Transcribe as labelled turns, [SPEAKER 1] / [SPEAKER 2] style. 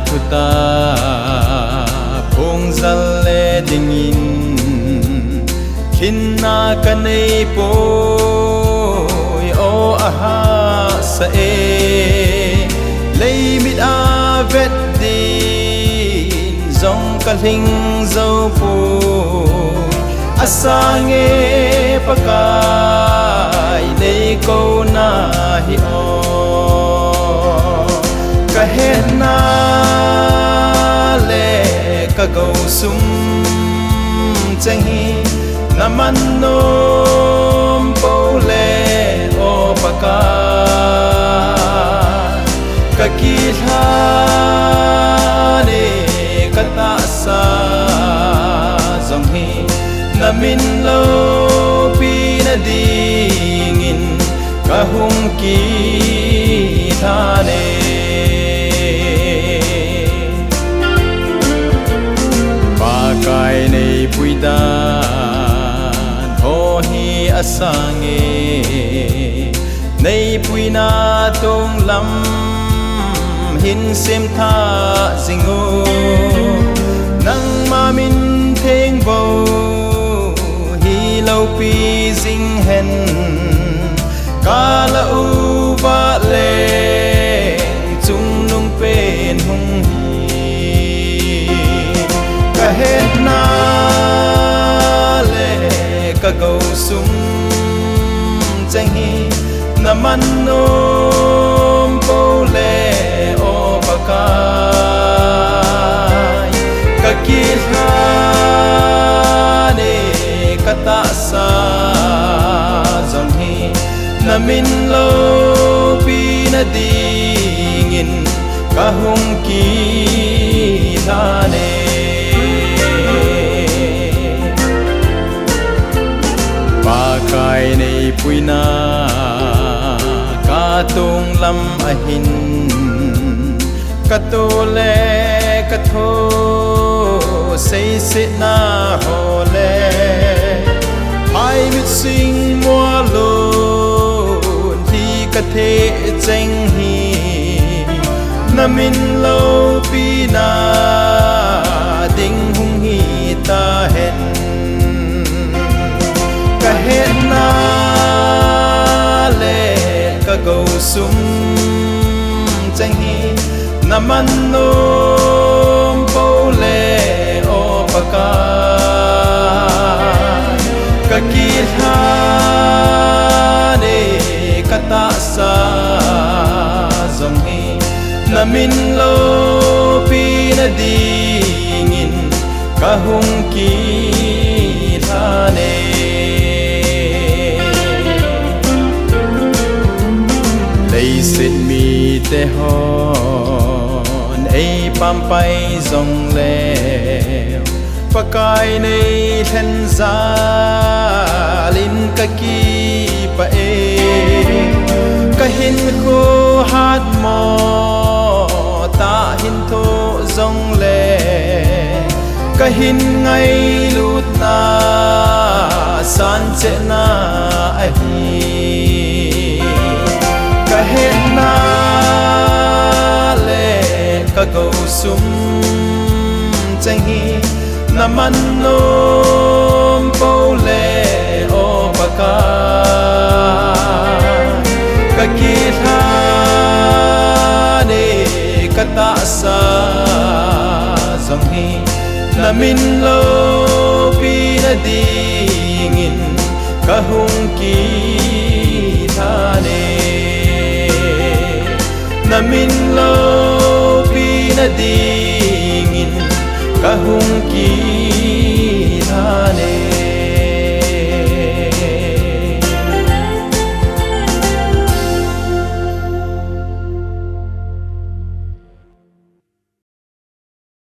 [SPEAKER 1] kuta phong zal le dingin khinna kanei poi o aha sa e lei mit a vet din zong kaling zau pu asange pakai nei ko na hi o kahena le ka go sum changi naman nom po le o pakai kakithane kata sa zong hi namin lo pinadingin kahung kitane pakai nei puidan ho hi asange nei puina tong lam hin sem tha zingo nang mamin theng bo hi lo pi zing hen kala u va le chung nung pen hung hi ka het na le ka go sum chang hi naman nom po le o pakai ka kilhane kata sa zong hi namin lo pinadingin kahung kitane pakai nei puina katung lam ahin katole katho say sit na hole ai mit sing mo lo thi ka the cheng hi namin lo pi na ding hung hi ta hen ka het na le ka go sum cheng hi naman nom po le o pakai ka kilhane kata sa zong hi namin lo pinadingin kahung kilhane lei sit mi te hon ei pam pai zong le pakai nei then za lin ka ki pa e ka hin ko hat mo ta hin tho zong le ka hin ngai lut na san che na a hi ka hen na le ka go sum chang hi naman nom po le o pakai ka kilhane kata sa zong hi namin lo pinadingin kahung kitane namin lo pinadingin kahung kitane